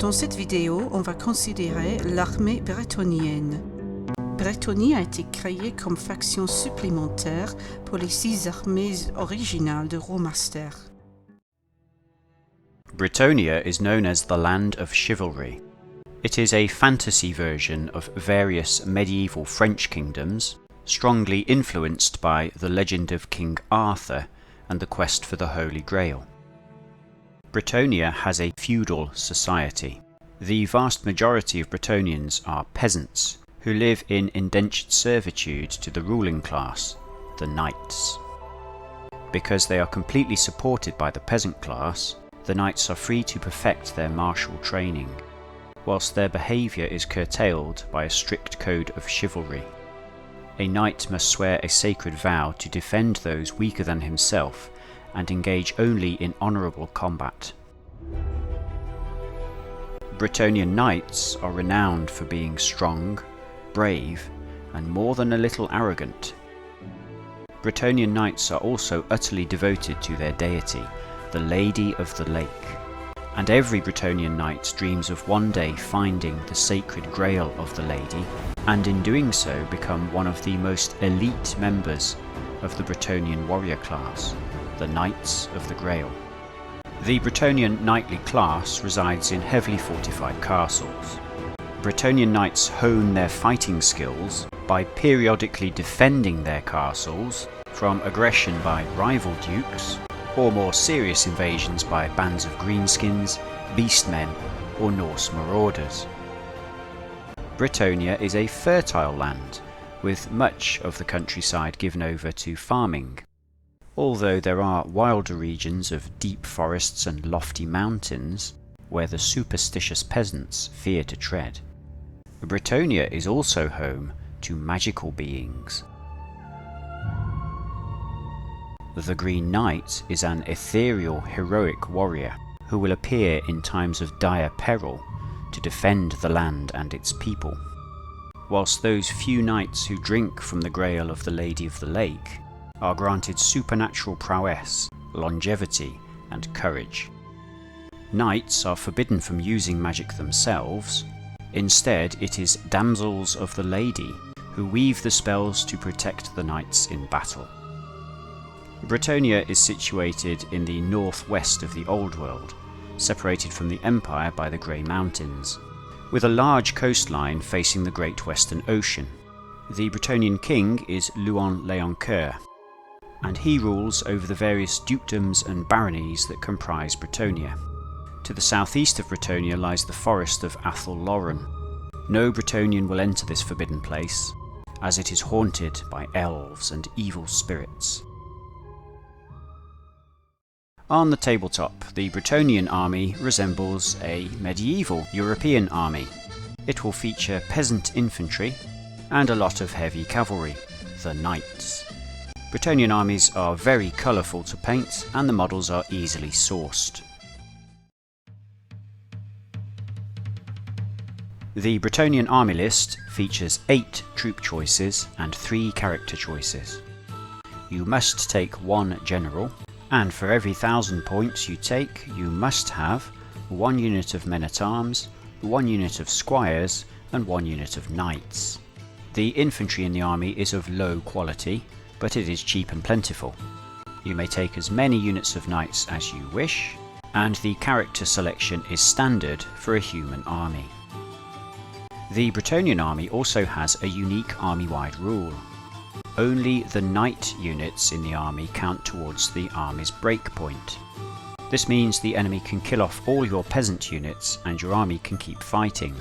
Dans cette vidéo, on va considérer l'armée bretonnienne. Bretonnie a été créée comme faction supplémentaire pour les 6 armées originales de Romaster. Bretonnia is known as the land of chivalry. It is a fantasy version of various medieval French kingdoms, strongly influenced by the legend of King Arthur and the quest for the Holy Grail. Bretonnia has a feudal society. The vast majority of Bretonnians are peasants who live in indentured servitude to the ruling class, the knights. Because they are completely supported by the peasant class, the knights are free to perfect their martial training, whilst their behaviour is curtailed by a strict code of chivalry. A knight must swear a sacred vow to defend those weaker than himself and engage only in honourable combat. Bretonnian knights are renowned for being strong, brave, and more than a little arrogant. Bretonnian knights are also utterly devoted to their deity, the Lady of the Lake, and every Bretonnian knight dreams of one day finding the sacred Grail of the Lady, and in doing so become one of the most elite members of the Bretonnian warrior class, the Knights of the Grail. The Bretonnian knightly class resides in heavily fortified castles. Bretonnian knights hone their fighting skills by periodically defending their castles from aggression by rival dukes, or more serious invasions by bands of greenskins, beastmen, or Norse marauders. Bretonnia is a fertile land, with much of the countryside given over to farming, although there are wilder regions of deep forests and lofty mountains where the superstitious peasants fear to tread. Bretonnia is also home to magical beings. The Green Knight is an ethereal heroic warrior who will appear in times of dire peril to defend the land and its people, whilst those few knights who drink from the Grail of the Lady of the Lake are granted supernatural prowess, longevity, and courage. Knights are forbidden from using magic themselves. Instead, it is damsels of the Lady who weave the spells to protect the knights in battle. Bretonnia is situated in the northwest of the Old World, separated from the Empire by the Grey Mountains, with a large coastline facing the Great Western Ocean. The Bretonnian king is Luan Leoncoeur, and he rules over the various dukedoms and baronies that comprise Bretonnia. To the southeast of Bretonnia lies the forest of Athel Loren. No Bretonnian will enter this forbidden place, as it is haunted by elves and evil spirits. On the tabletop, the Bretonnian army resembles a medieval European army. It will feature peasant infantry and a lot of heavy cavalry, the knights. Bretonnian armies are very colourful to paint, and the models are easily sourced. The Bretonnian army list features 8 troop choices and 3 character choices. You must take 1 general, and for every 1,000 points you take, you must have 1 unit of men-at-arms, 1 unit of squires, and 1 unit of knights. The infantry in the army is of low quality, but it is cheap and plentiful. You may take as many units of knights as you wish, and the character selection is standard for a human army. The Bretonnian army also has a unique army-wide rule. Only the knight units in the army count towards the army's breakpoint. This means the enemy can kill off all your peasant units and your army can keep fighting.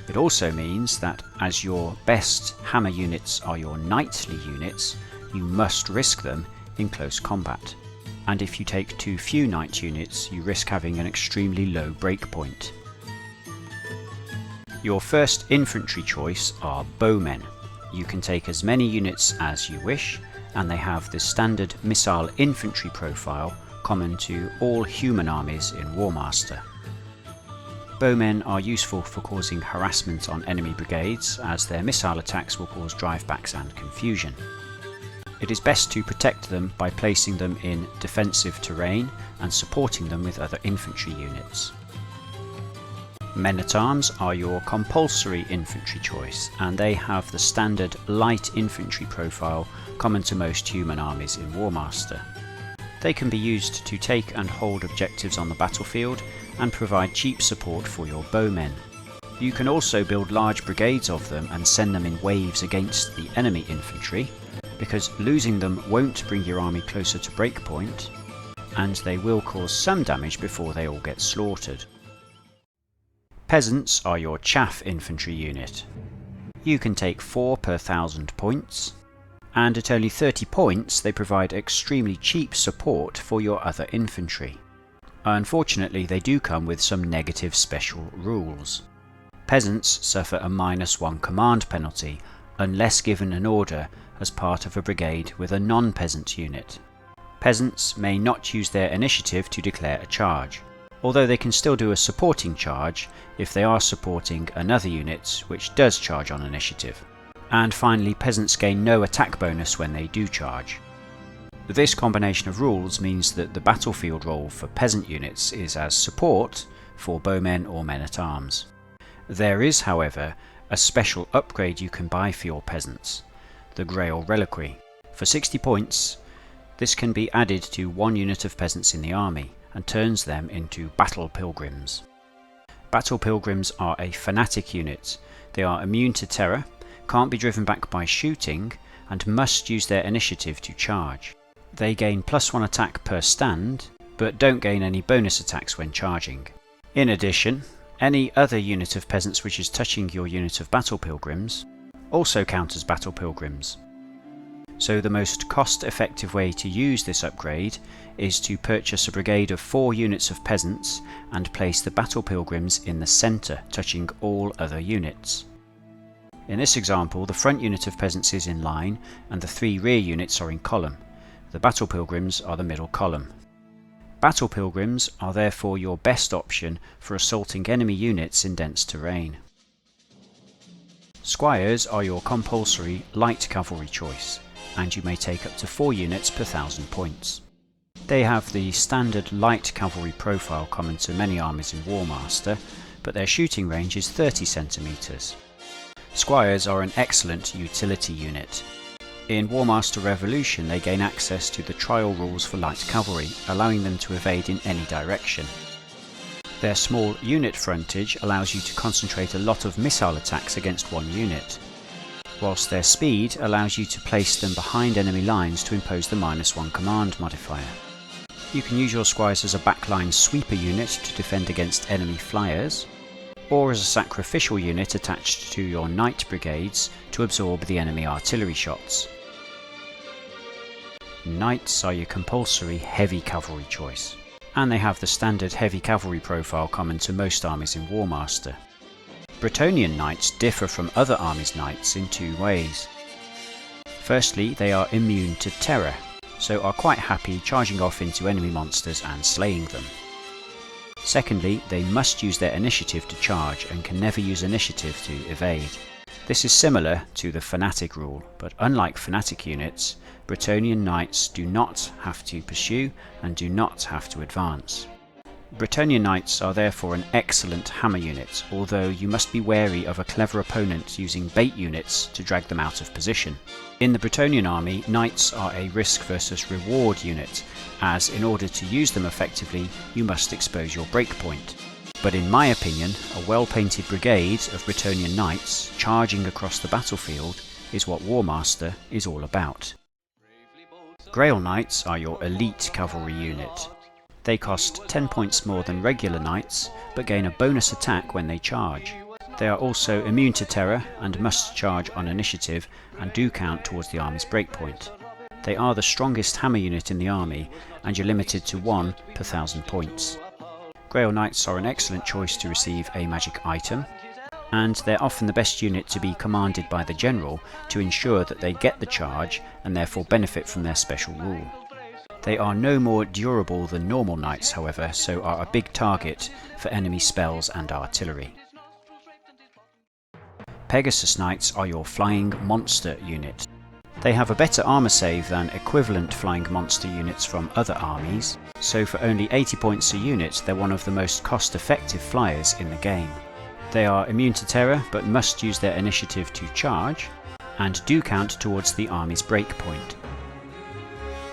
It also means that as your best hammer units are your knightly units, you must risk them in close combat. And if you take too few knight units, you risk having an extremely low breakpoint. Your first infantry choice are bowmen. You can take as many units as you wish, and they have the standard missile infantry profile common to all human armies in Warmaster. Bowmen are useful for causing harassment on enemy brigades, as their missile attacks will cause drivebacks and confusion. It is best to protect them by placing them in defensive terrain and supporting them with other infantry units. Men-at-Arms are your compulsory infantry choice, and they have the standard light infantry profile common to most human armies in War Master. They can be used to take and hold objectives on the battlefield and provide cheap support for your bowmen. You can also build large brigades of them and send them in waves against the enemy infantry, because losing them won't bring your army closer to breakpoint, and they will cause some damage before they all get slaughtered. Peasants are your chaff infantry unit. You can take 4 per 1,000 points, and at only 30 points they provide extremely cheap support for your other infantry. Unfortunately, they do come with some negative special rules. Peasants suffer a -1 command penalty unless given an order as part of a brigade with a non-peasant unit. Peasants may not use their initiative to declare a charge, although they can still do a supporting charge if they are supporting another unit which does charge on initiative. And finally, peasants gain no attack bonus when they do charge. This combination of rules means that the battlefield role for peasant units is as support for bowmen or men-at-arms. There is, however, a special upgrade you can buy for your peasants, the Grail Reliquary. For 60 points, this can be added to 1 unit of peasants in the army and turns them into Battle Pilgrims. Battle Pilgrims are a fanatic unit. They are immune to terror, can't be driven back by shooting, and must use their initiative to charge. They gain +1 attack per stand, but don't gain any bonus attacks when charging. In addition, any other unit of peasants which is touching your unit of Battle Pilgrims also count as Battle Pilgrims. So the most cost-effective way to use this upgrade is to purchase a brigade of 4 units of peasants and place the Battle Pilgrims in the centre, touching all other units. In this example, the front unit of peasants is in line and the 3 rear units are in column. The Battle Pilgrims are the middle column. Battle Pilgrims are therefore your best option for assaulting enemy units in dense terrain. Squires are your compulsory light cavalry choice, and you may take up to 4 units per 1,000 points. They have the standard light cavalry profile common to many armies in War Master, but their shooting range is 30 centimeters. Squires are an excellent utility unit. In War Master Revolution they gain access to the trial rules for light cavalry, allowing them to evade in any direction. Their small unit frontage allows you to concentrate a lot of missile attacks against 1 unit, whilst their speed allows you to place them behind enemy lines to impose the -1 command modifier. You can use your squires as a backline sweeper unit to defend against enemy flyers, or as a sacrificial unit attached to your knight brigades to absorb the enemy artillery shots. Knights are your compulsory heavy cavalry choice, and they have the standard heavy cavalry profile common to most armies in War Master. Bretonnian knights differ from other armies' knights in 2 ways. Firstly, they are immune to terror, so are quite happy charging off into enemy monsters and slaying them. Secondly, they must use their initiative to charge and can never use initiative to evade. This is similar to the Fanatic rule, but unlike Fanatic units, Bretonnian knights do not have to pursue and do not have to advance. Bretonnian knights are therefore an excellent hammer unit, although you must be wary of a clever opponent using bait units to drag them out of position. In the Bretonnian army, knights are a risk versus reward unit, as in order to use them effectively you must expose your breakpoint. But in my opinion, a well-painted brigade of Bretonnian knights charging across the battlefield is what War Master is all about. Grail Knights are your elite cavalry unit. They cost 10 points more than regular knights, but gain a bonus attack when they charge. They are also immune to terror and must charge on initiative and do count towards the army's breakpoint. They are the strongest hammer unit in the army, and you're limited to 1 per 1,000 points. Grail Knights are an excellent choice to receive a magic item, and they're often the best unit to be commanded by the general to ensure that they get the charge and therefore benefit from their special rule. They are no more durable than normal knights, however, so are a big target for enemy spells and artillery. Pegasus Knights are your flying monster unit. They have a better armor save than equivalent flying monster units from other armies, so for only 80 points a unit they're one of the most cost-effective flyers in the game. They are immune to terror, but must use their initiative to charge, and do count towards the army's breakpoint.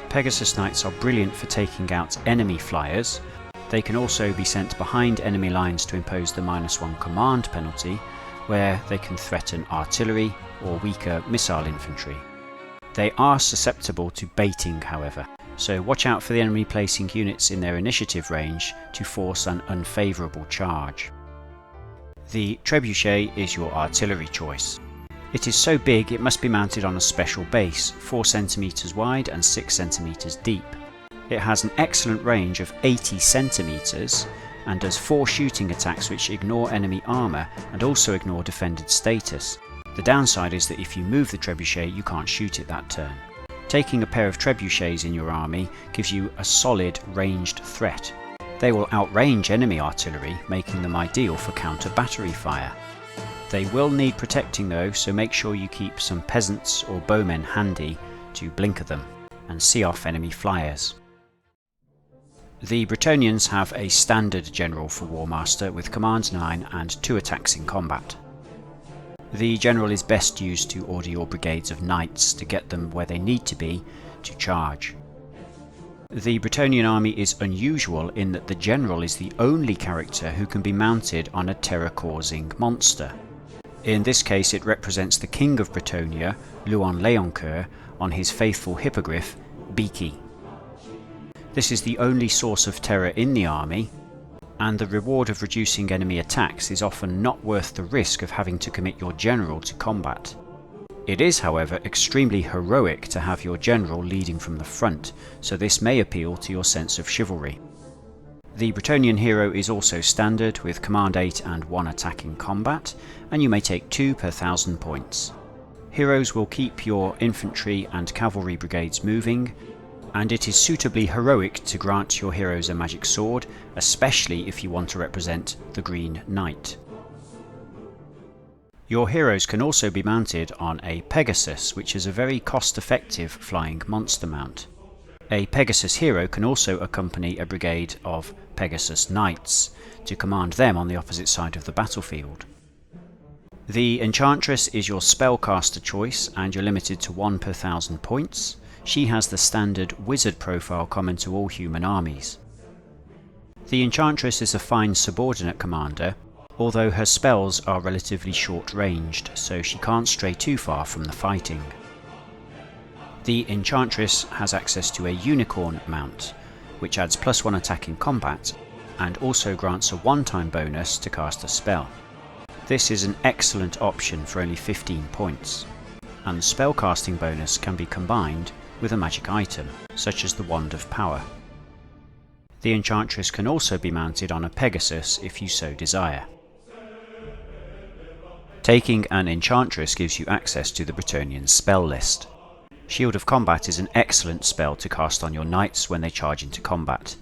Pegasus Knights are brilliant for taking out enemy flyers. They can also be sent behind enemy lines to impose the -1 command penalty, where they can threaten artillery or weaker missile infantry. They are susceptible to baiting, however, so watch out for the enemy placing units in their initiative range to force an unfavourable charge. The Trebuchet is your artillery choice. It is so big it must be mounted on a special base, 4 cm wide and 6 cm deep. It has an excellent range of 80 cm and does 4 shooting attacks which ignore enemy armour and also ignore defended status. The downside is that if you move the Trebuchet you can't shoot it that turn. Taking a pair of Trebuchets in your army gives you a solid ranged threat. They will outrange enemy artillery, making them ideal for counter-battery fire. They will need protecting though, so make sure you keep some peasants or bowmen handy to blinker them and see off enemy flyers. The Bretonnians have a standard general for War Master with Command 9 and 2 attacks in combat. The general is best used to order your brigades of knights to get them where they need to be to charge. The Bretonnian army is unusual in that the general is the only character who can be mounted on a terror-causing monster. In this case it represents the King of Bretonnia, Luan Leoncoeur, on his faithful hippogriff, Beaky. This is the only source of terror in the army, and the reward of reducing enemy attacks is often not worth the risk of having to commit your general to combat. It is, however, extremely heroic to have your general leading from the front, so this may appeal to your sense of chivalry. The Bretonnian hero is also standard with Command 8 and 1 attack in combat, and you may take 2 per 1,000 points. Heroes will keep your infantry and cavalry brigades moving, and it is suitably heroic to grant your heroes a magic sword, especially if you want to represent the Green Knight. Your heroes can also be mounted on a Pegasus, which is a very cost-effective flying monster mount. A Pegasus hero can also accompany a brigade of Pegasus Knights to command them on the opposite side of the battlefield. The Enchantress is your spellcaster choice and you're limited to 1 per 1,000 points. She has the standard wizard profile common to all human armies. The Enchantress is a fine subordinate commander, although her spells are relatively short-ranged, so she can't stray too far from the fighting. The Enchantress has access to a unicorn mount, which adds +1 attack in combat, and also grants a one-time bonus to cast a spell. This is an excellent option for only 15 points, and the spellcasting bonus can be combined with a magic item, such as the Wand of Power. The Enchantress can also be mounted on a Pegasus if you so desire. Taking an Enchantress gives you access to the Bretonnian spell list. Shield of Combat is an excellent spell to cast on your knights when they charge into combat.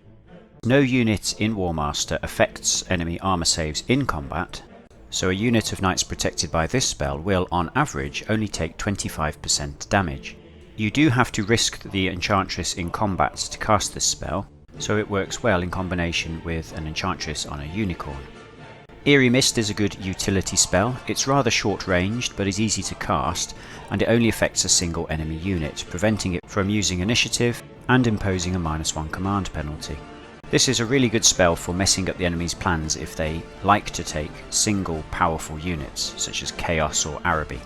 No unit in War Master affects enemy armor saves in combat, so a unit of knights protected by this spell will, on average, only take 25% damage. You do have to risk the Enchantress in combat to cast this spell, so it works well in combination with an Enchantress on a unicorn. Eerie Mist is a good utility spell. It's rather short-ranged but is easy to cast, and it only affects a single enemy unit, preventing it from using initiative and imposing a -1 command penalty. This is a really good spell for messing up the enemy's plans if they like to take single powerful units, such as Chaos or Araby.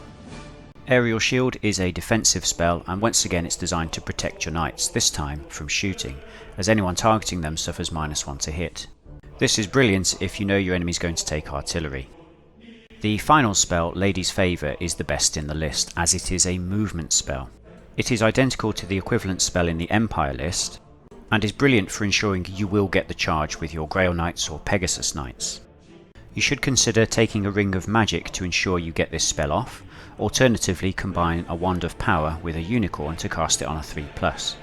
Aerial Shield is a defensive spell, and once again it's designed to protect your knights, this time from shooting, as anyone targeting them suffers -1 to hit. This is brilliant if you know your enemy is going to take artillery. The final spell, Lady's Favour, is the best in the list, as it is a movement spell. It is identical to the equivalent spell in the Empire list, and is brilliant for ensuring you will get the charge with your Grail Knights or Pegasus Knights. You should consider taking a Ring of Magic to ensure you get this spell off, alternatively combine a Wand of Power with a Unicorn to cast it on a 3+.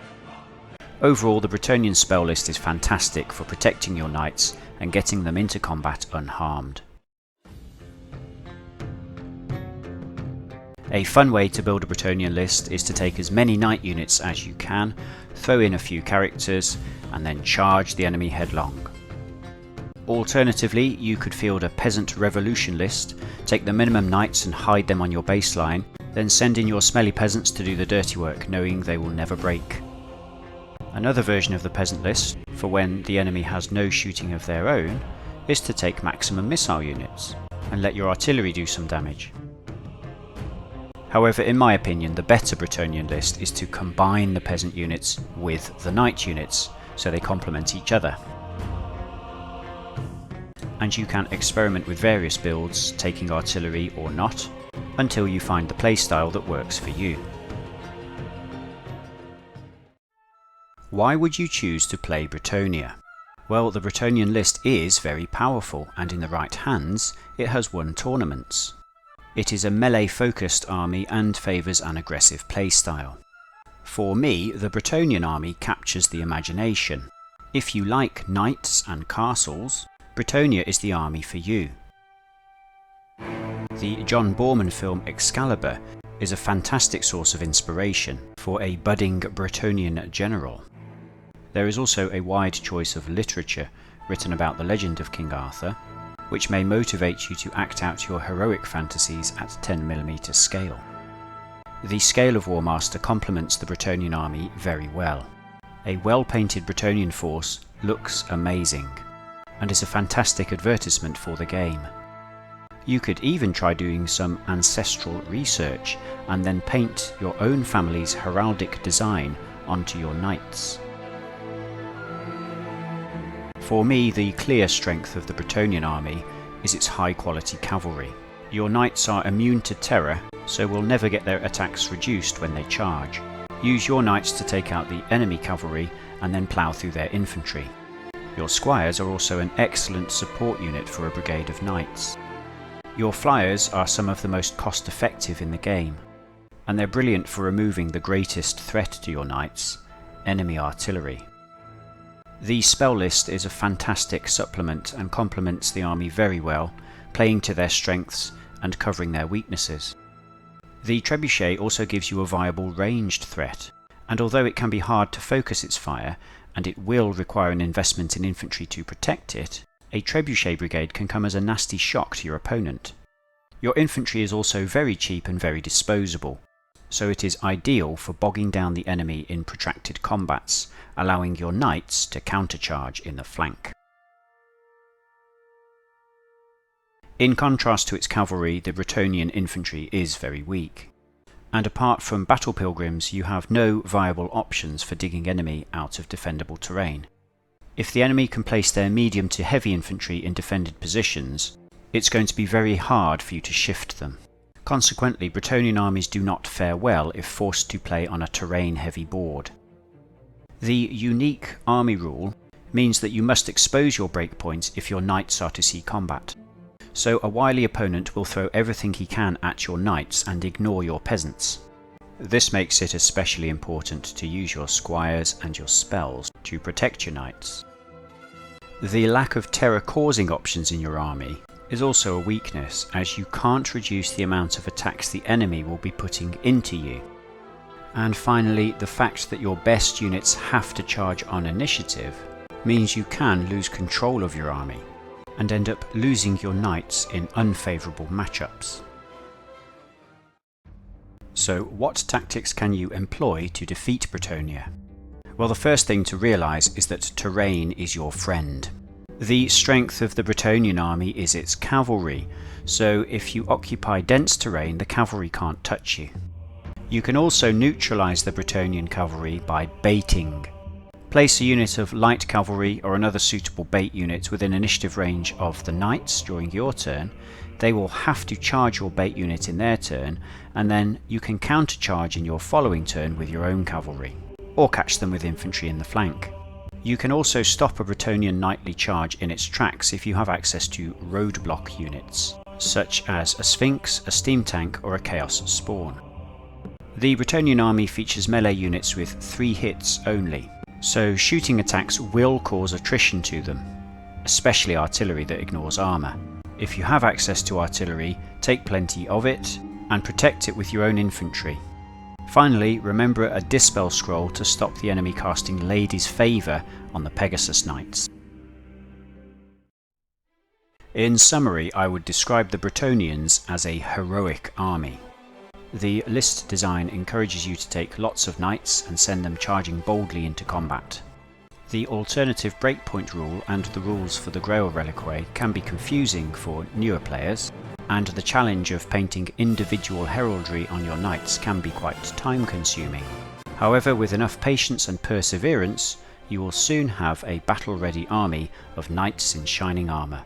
Overall, the Bretonnian spell list is fantastic for protecting your knights and getting them into combat unharmed. A fun way to build a Bretonnian list is to take as many knight units as you can, throw in a few characters, and then charge the enemy headlong. Alternatively, you could field a peasant revolution list, take the minimum knights and hide them on your baseline, then send in your smelly peasants to do the dirty work, knowing they will never break. Another version of the peasant list, for when the enemy has no shooting of their own, is to take maximum missile units, and let your artillery do some damage. However, in my opinion, the better Bretonnian list is to combine the peasant units with the knight units, so they complement each other. And you can experiment with various builds, taking artillery or not, until you find the playstyle that works for you. Why would you choose to play Bretonnia? Well, the Bretonnian list is very powerful, and in the right hands, it has won tournaments. It is a melee-focused army and favours an aggressive playstyle. For me, the Bretonnian army captures the imagination. If you like knights and castles, Bretonnia is the army for you. The John Boorman film Excalibur is a fantastic source of inspiration for a budding Bretonnian general. There is also a wide choice of literature written about the legend of King Arthur, which may motivate you to act out your heroic fantasies at 10mm scale. The scale of War Master complements the Bretonnian army very well. A well-painted Bretonnian force looks amazing, and is a fantastic advertisement for the game. You could even try doing some ancestral research and then paint your own family's heraldic design onto your knights. For me, the clear strength of the Bretonnian army is its high-quality cavalry. Your knights are immune to terror, so will never get their attacks reduced when they charge. Use your knights to take out the enemy cavalry and then plough through their infantry. Your squires are also an excellent support unit for a brigade of knights. Your flyers are some of the most cost-effective in the game, and they're brilliant for removing the greatest threat to your knights, enemy artillery. The spell list is a fantastic supplement and complements the army very well, playing to their strengths and covering their weaknesses. The trebuchet also gives you a viable ranged threat, and although it can be hard to focus its fire, and it will require an investment in infantry to protect it, a trebuchet brigade can come as a nasty shock to your opponent. Your infantry is also very cheap and very disposable, so it is ideal for bogging down the enemy in protracted combats, allowing your knights to countercharge in the flank. In contrast to its cavalry, the Bretonnian infantry is very weak, and apart from battle pilgrims you have no viable options for digging enemy out of defendable terrain. If the enemy can place their medium to heavy infantry in defended positions, it's going to be very hard for you to shift them. Consequently, Bretonnian armies do not fare well if forced to play on a terrain-heavy board. The unique army rule means that you must expose your breakpoints if your knights are to see combat. So a wily opponent will throw everything he can at your knights and ignore your peasants. This makes it especially important to use your squires and your spells to protect your knights. The lack of terror-causing options in your army is also a weakness, as you can't reduce the amount of attacks the enemy will be putting into you. And finally, the fact that your best units have to charge on initiative means you can lose control of your army, and end up losing your knights in unfavourable matchups. So what tactics can you employ to defeat Bretonnia? Well, the first thing to realise is that terrain is your friend. The strength of the Bretonnian army is its cavalry, so if you occupy dense terrain, the cavalry can't touch you. You can also neutralise the Bretonnian cavalry by baiting. Place a unit of light cavalry or another suitable bait unit within initiative range of the knights during your turn. They will have to charge your bait unit in their turn, and then you can countercharge in your following turn with your own cavalry, or catch them with infantry in the flank. You can also stop a Bretonnian knightly charge in its tracks if you have access to roadblock units, such as a Sphinx, a steam tank, or a Chaos Spawn. The Bretonnian army features melee units with 3 hits only, so shooting attacks will cause attrition to them, especially artillery that ignores armour. If you have access to artillery, take plenty of it and protect it with your own infantry. Finally, remember a Dispel scroll to stop the enemy casting Lady's Favour on the Pegasus Knights. In summary, I would describe the Bretonnians as a heroic army. The list design encourages you to take lots of knights and send them charging boldly into combat. The alternative breakpoint rule and the rules for the Grail Reliquary can be confusing for newer players, and the challenge of painting individual heraldry on your knights can be quite time-consuming. However, with enough patience and perseverance, you will soon have a battle-ready army of knights in shining armour.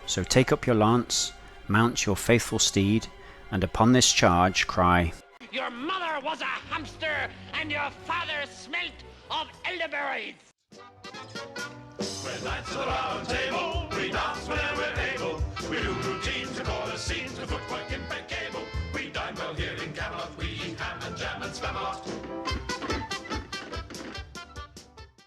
So take up your lance, mount your faithful steed, and upon this charge cry, "Your mother was a hamster, and your father smelt of elderberries!" We're knights of the round table, we dance whenever we're able. We do routines, we call the scenes, with footwork impeccable. We dine well here in Camelot, we eat ham and jam and spam a lot.